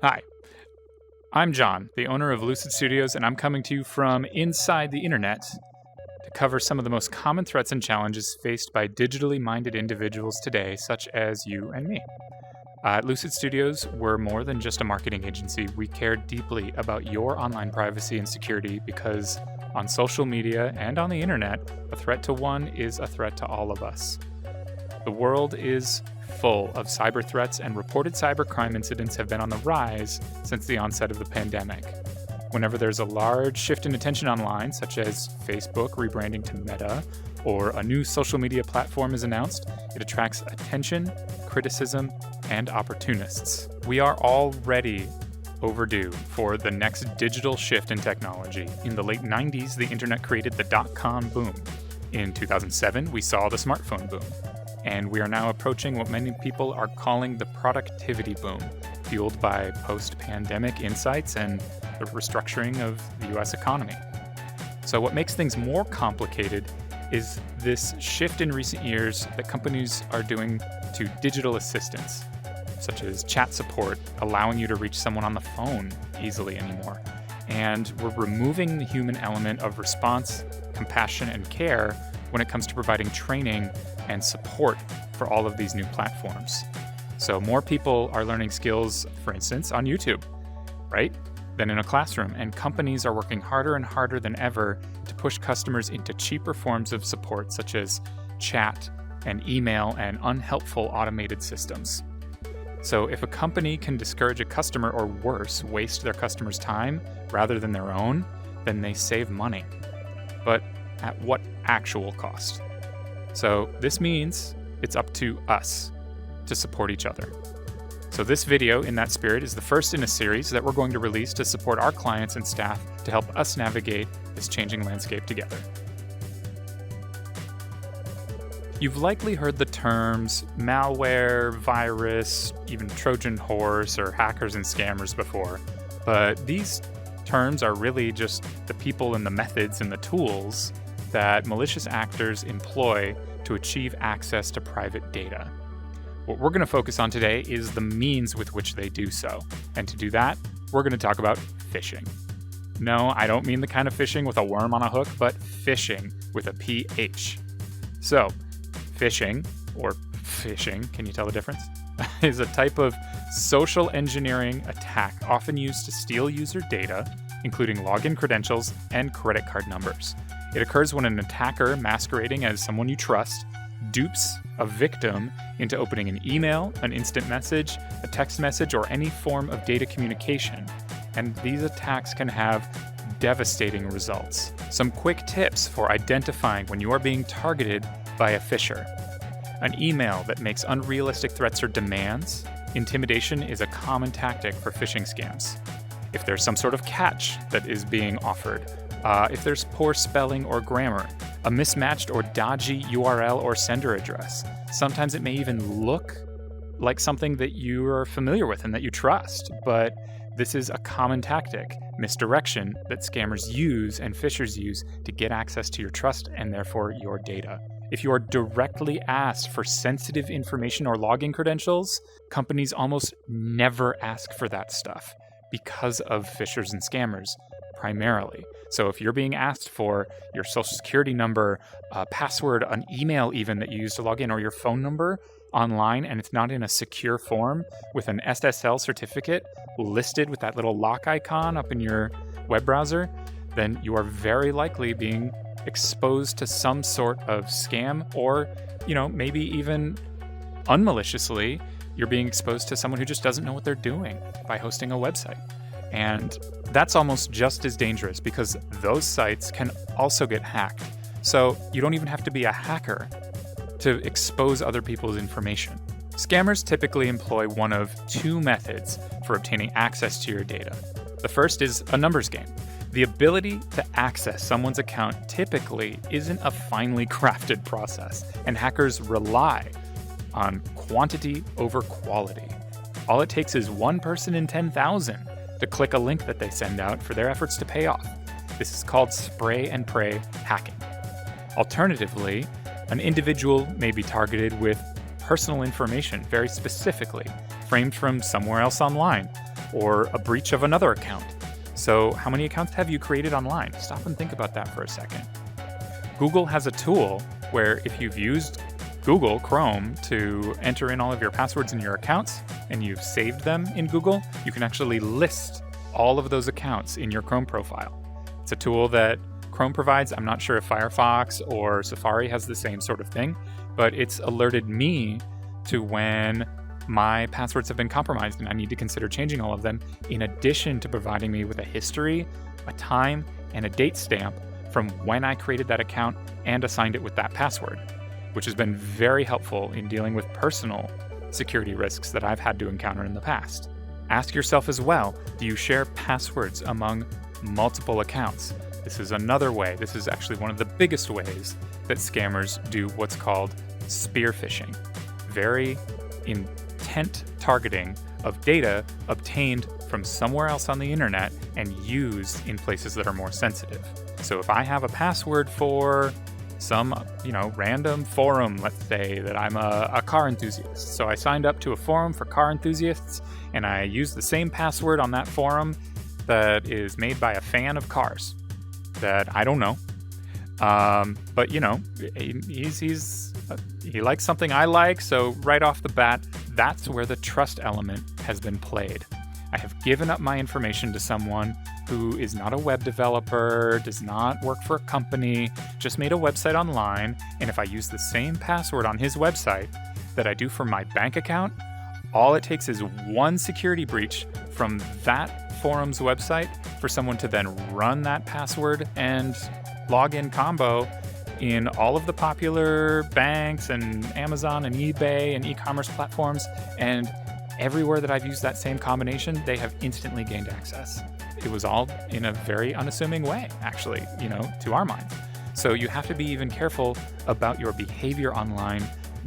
Hi, I'm John, the owner of Lucid Studios, and I'm coming to you from inside the internet to cover some of the most common threats and challenges faced by digitally minded individuals today, such as you and me. At Lucid Studios, we're more than just a marketing agency. We care deeply about your online privacy and security because on social media and on the internet, a threat to one is a threat to all of us. The world is full of cyber threats, and reported cybercrime incidents have been on the rise since the onset of the pandemic. Whenever there's a large shift in attention online, such as Facebook rebranding to Meta, or a new social media platform is announced, it attracts attention, criticism, and opportunists. We are already overdue for the next digital shift in technology. In the late 90s, the internet created the dot-com boom. In 2007, we saw the smartphone boom. And we are now approaching what many people are calling the productivity boom, fueled by post-pandemic insights and the restructuring of the US economy. So what makes things more complicated is this shift in recent years that companies are doing to digital assistance, such as chat support, allowing you to reach someone on the phone easily anymore. And we're removing the human element of response, compassion, and care when it comes to providing training and support for all of these new platforms. So more people are learning skills, for instance, on YouTube, right, than in a classroom. And companies are working harder and harder than ever to push customers into cheaper forms of support, such as chat and email and unhelpful automated systems. So if a company can discourage a customer or worse, waste their customers' time rather than their own, then they save money. But at what actual cost? So this means it's up to us to support each other. So this video, in that spirit, is the first in a series that we're going to release to support our clients and staff to help us navigate this changing landscape together. You've likely heard the terms malware, virus, even Trojan horse, or hackers and scammers before, but these terms are really just the people and the methods and the tools that malicious actors employ to achieve access to private data. What we're going to focus on today is the means with which they do so. And to do that, we're going to talk about phishing. No, I don't mean the kind of phishing with a worm on a hook, but phishing with a PH. So, phishing, or phishing, can you tell the difference? is a type of social engineering attack often used to steal user data, including login credentials and credit card numbers. It occurs when an attacker masquerading as someone you trust dupes a victim into opening an email, an instant message, a text message, or any form of data communication. And these attacks can have devastating results. Some quick tips for identifying when you are being targeted by a phisher. An email that makes unrealistic threats or demands. Intimidation is a common tactic for phishing scams. If there's some sort of catch that is being offered, if there's poor spelling or grammar, a mismatched or dodgy URL or sender address. Sometimes it may even look like something that you are familiar with and that you trust, but this is a common tactic, misdirection, that scammers use and phishers use to get access to your trust and therefore your data. If you are directly asked for sensitive information or login credentials, companies almost never ask for that stuff because of phishers and scammers, primarily. So if you're being asked for your social security number, a password, an email even that you use to log in, or your phone number online, and it's not in a secure form with an SSL certificate listed with that little lock icon up in your web browser, then you are very likely being exposed to some sort of scam, or, maybe even unmaliciously, you're being exposed to someone who just doesn't know what they're doing by hosting a website. And that's almost just as dangerous because those sites can also get hacked. So you don't even have to be a hacker to expose other people's information. Scammers typically employ one of two methods for obtaining access to your data. The first is a numbers game. The ability to access someone's account typically isn't a finely crafted process, and hackers rely on quantity over quality. All it takes is one person in 10,000 to click a link that they send out for their efforts to pay off. This is called spray and pray hacking. Alternatively, an individual may be targeted with personal information very specifically, framed from somewhere else online, or a breach of another account. So how many accounts have you created online? Stop and think about that for a second. Google has a tool where if you've used Google Chrome to enter in all of your passwords in your accounts and you've saved them in Google, you can actually list all of those accounts in your Chrome profile. It's a tool that Chrome provides. I'm not sure if Firefox or Safari has the same sort of thing, but it's alerted me to when my passwords have been compromised and I need to consider changing all of them, in addition to providing me with a history, a time, and a date stamp from when I created that account and assigned it with that password, which has been very helpful in dealing with personal security risks that I've had to encounter in the past. Ask yourself as well, do you share passwords among multiple accounts? This is another way. This is actually one of the biggest ways that scammers do what's called spear phishing. Very intent targeting of data obtained from somewhere else on the internet and used in places that are more sensitive. So if I have a password for some, random forum, let's say that I'm a car enthusiast. So I signed up to a forum for car enthusiasts and I used the same password on that forum that is made by a fan of cars that I don't know. But he likes something I like. So right off the bat, that's where the trust element has been played. I have given up my information to someone who is not a web developer, does not work for a company, just made a website online, and if I use the same password on his website that I do for my bank account, all it takes is one security breach from that forum's website for someone to then run that password and login combo in all of the popular banks and Amazon and eBay and e-commerce platforms, and everywhere that I've used that same combination, they have instantly gained access. It was all in a very unassuming way, actually, to our minds. So you have to be even careful about your behavior online,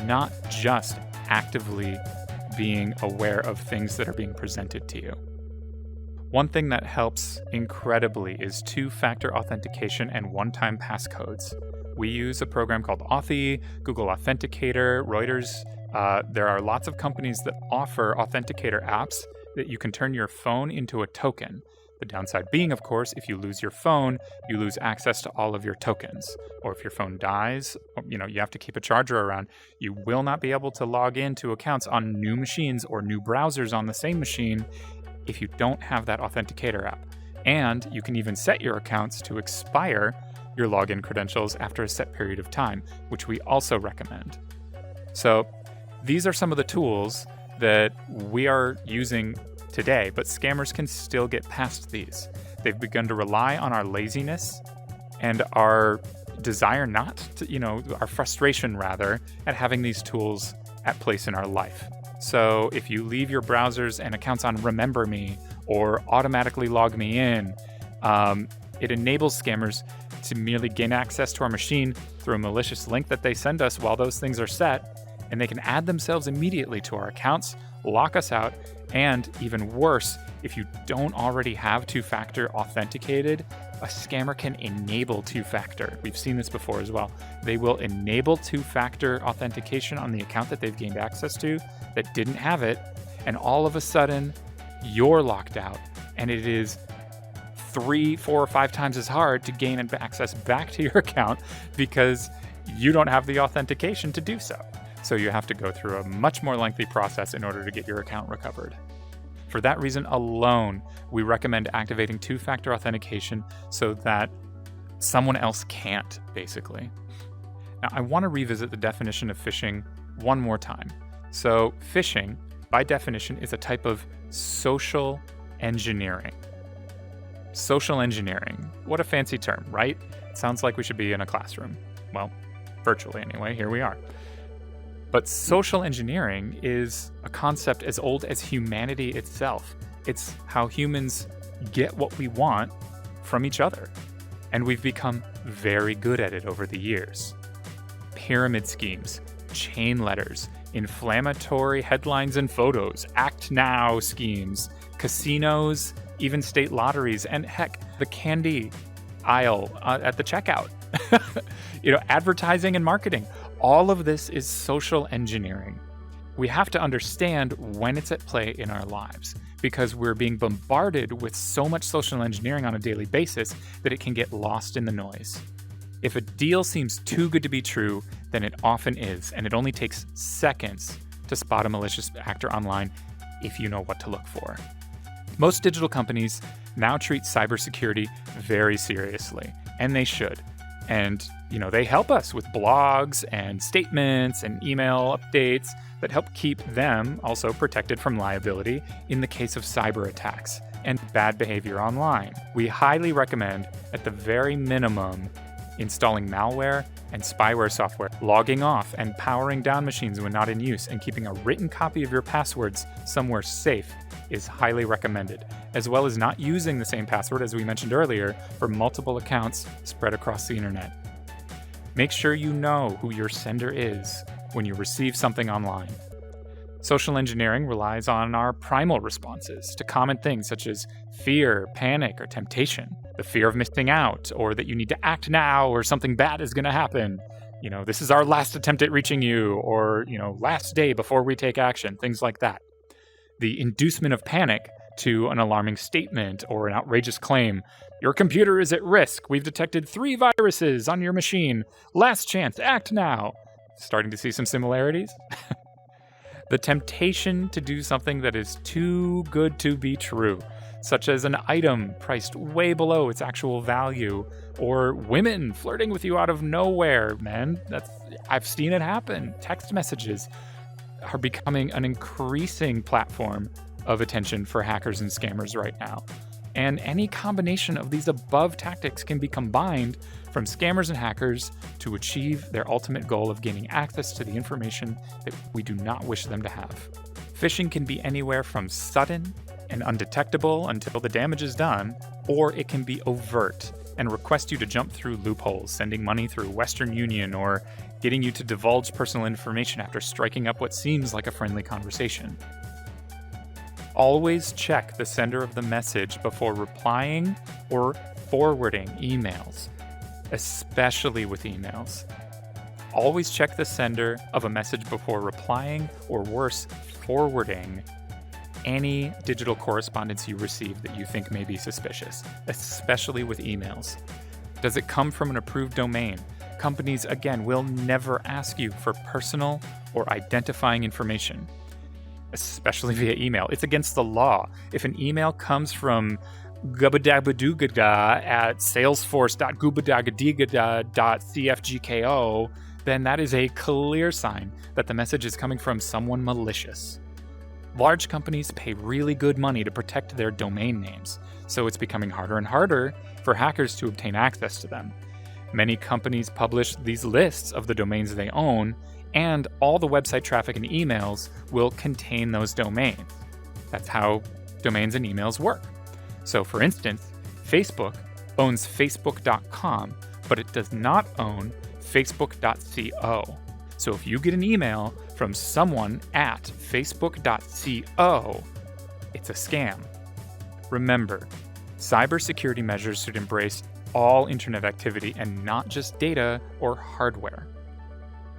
not just actively being aware of things that are being presented to you. One thing that helps incredibly is two-factor authentication and one-time passcodes. We use a program called Authy, Google Authenticator, Reuters. There are lots of companies that offer authenticator apps that you can turn your phone into a token. The downside being, of course, if you lose your phone, you lose access to all of your tokens. Or if your phone dies, you have to keep a charger around, you will not be able to log into accounts on new machines or new browsers on the same machine if you don't have that authenticator app. And you can even set your accounts to expire your login credentials after a set period of time, which we also recommend. So these are some of the tools that we are using today, but scammers can still get past these. They've begun to rely on our laziness and our desire not to, our frustration rather, at having these tools at place in our life. So if you leave your browsers and accounts on Remember Me or automatically log me in, it enables scammers to merely gain access to our machine through a malicious link that they send us while those things are set, and they can add themselves immediately to our accounts, lock us out, and even worse, if you don't already have two-factor authenticated, a scammer can enable two-factor. We've seen this before as well. They will enable two-factor authentication on the account that they've gained access to that didn't have it, and all of a sudden, you're locked out, and it is 3, 4, or 5 times as hard to gain access back to your account because you don't have the authentication to do so. So you have to go through a much more lengthy process in order to get your account recovered. For that reason alone, we recommend activating two-factor authentication so that someone else can't, basically. Now, I want to revisit the definition of phishing one more time. So phishing, by definition, is a type of social engineering. Social engineering. What a fancy term, right? It sounds like we should be in a classroom. Well, virtually anyway, here we are. But social engineering is a concept as old as humanity itself. It's how humans get what we want from each other. And we've become very good at it over the years. Pyramid schemes, chain letters, inflammatory headlines and photos, act now schemes, casinos, even state lotteries, and heck, the candy aisle at the checkout. Advertising and marketing. All of this is social engineering. We have to understand when it's at play in our lives, because we're being bombarded with so much social engineering on a daily basis that it can get lost in the noise. If a deal seems too good to be true, then it often is, and it only takes seconds to spot a malicious actor online if you know what to look for. Most digital companies now treat cybersecurity very seriously, and they should. And, they help us with blogs and statements and email updates that help keep them also protected from liability in the case of cyber attacks and bad behavior online. We highly recommend, at the very minimum, installing malware and spyware software, logging off and powering down machines when not in use, and keeping a written copy of your passwords somewhere safe is highly recommended, as well as not using the same password as we mentioned earlier for multiple accounts spread across the internet. Make sure you know who your sender is when you receive something online. Social engineering relies on our primal responses to common things such as fear, panic, or temptation. The fear of missing out, or that you need to act now, or something bad is going to happen. This is our last attempt at reaching you, or, last day before we take action, things like that. The inducement of panic to an alarming statement or an outrageous claim. Your computer is at risk. We've detected 3 viruses on your machine. Last chance, act now. Starting to see some similarities? The temptation to do something that is too good to be true, such as an item priced way below its actual value, or women flirting with you out of nowhere, man. I've seen it happen. Text messages are becoming an increasing platform of attention for hackers and scammers right now. And any combination of these above tactics can be combined from scammers and hackers to achieve their ultimate goal of gaining access to the information that we do not wish them to have. Phishing can be anywhere from sudden and undetectable until the damage is done, or it can be overt and request you to jump through loopholes, sending money through Western Union, or getting you to divulge personal information after striking up what seems like a friendly conversation. Always check the sender of the message before replying or forwarding emails, especially with emails. Always check the sender of a message before replying, or worse, forwarding any digital correspondence you receive that you think may be suspicious, especially with emails. Does it come from an approved domain? Companies, again, will never ask you for personal or identifying information, especially via email. It's against the law. If an email comes from gubadabadugada at salesforce.gubadagadegada.cfgko, then that is a clear sign that the message is coming from someone malicious. Large companies pay really good money to protect their domain names, so it's becoming harder and harder for hackers to obtain access to them. Many companies publish these lists of the domains they own, and all the website traffic and emails will contain those domains. That's how domains and emails work. So for instance, Facebook owns facebook.com, but it does not own facebook.co. So if you get an email from someone at facebook.co, it's a scam. Remember, cybersecurity measures should embrace all internet activity and not just data or hardware.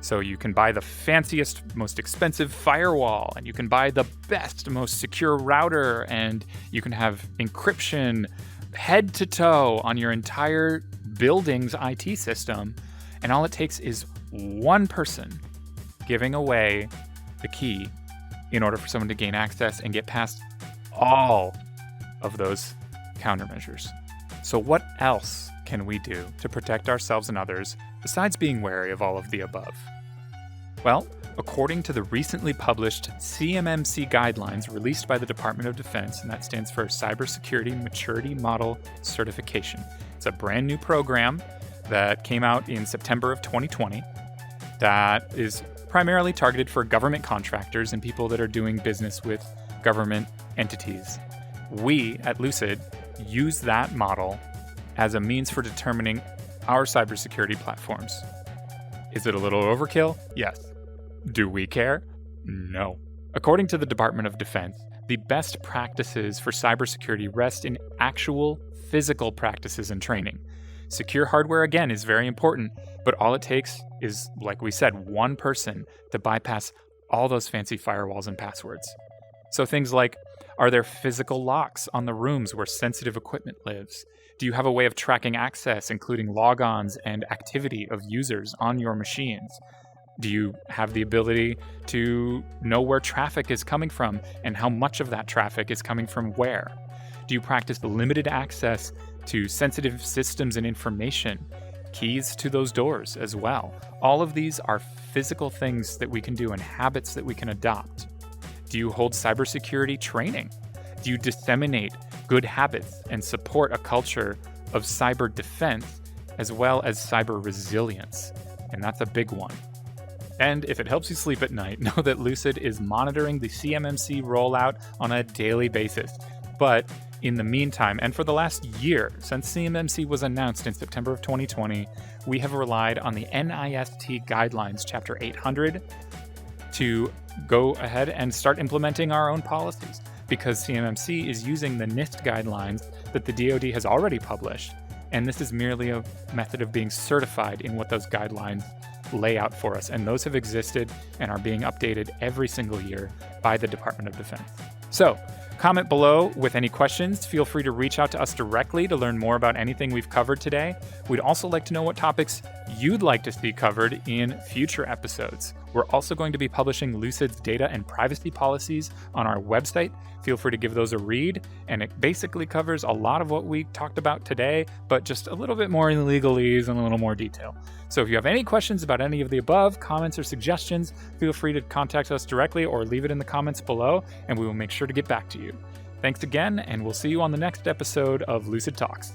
So you can buy the fanciest, most expensive firewall, and you can buy the best, most secure router, and you can have encryption head to toe on your entire building's IT system. And all it takes is one person giving away the key in order for someone to gain access and get past all of those countermeasures. So what else can we do to protect ourselves and others besides being wary of all of the above? Well, according to the recently published CMMC guidelines released by the Department of Defense, and that stands for Cybersecurity Maturity Model Certification. It's a brand new program that came out in September of 2020 that is primarily targeted for government contractors and people that are doing business with government entities. We at Lucid use that model as a means for determining our cybersecurity platforms. Is it a little overkill? Yes. Do we care? No. According to the Department of Defense, the best practices for cybersecurity rest in actual physical practices and training. Secure hardware, again, is very important, but all it takes is, like we said, one person to bypass all those fancy firewalls and passwords. So things like, are there physical locks on the rooms where sensitive equipment lives? Do you have a way of tracking access, including logons and activity of users on your machines? Do you have the ability to know where traffic is coming from and how much of that traffic is coming from where? Do you practice limited access to sensitive systems and information? Keys to those doors as well. All of these are physical things that we can do and habits that we can adopt. Do you hold cybersecurity training? Do you disseminate good habits and support a culture of cyber defense as well as cyber resilience? And that's a big one. And if it helps you sleep at night, know that Lucid is monitoring the CMMC rollout on a daily basis. But in the meantime, and for the last year, since CMMC was announced in September of 2020, we have relied on the NIST Guidelines Chapter 800 to go ahead and start implementing our own policies, because CMMC is using the NIST guidelines that the DoD has already published, and this is merely a method of being certified in what those guidelines lay out for us, and those have existed and are being updated every single year by the Department of Defense. So, comment below with any questions. Feel free to reach out to us directly to learn more about anything we've covered today. We'd also like to know what topics you'd like to see covered in future episodes. We're also going to be publishing Lucid's data and privacy policies on our website. Feel free to give those a read, and it basically covers a lot of what we talked about today, but just a little bit more in legalese and a little more detail. So if you have any questions about any of the above, comments or suggestions, feel free to contact us directly or leave it in the comments below, and we will make sure to get back to you. Thanks again, and we'll see you on the next episode of Lucid Talks.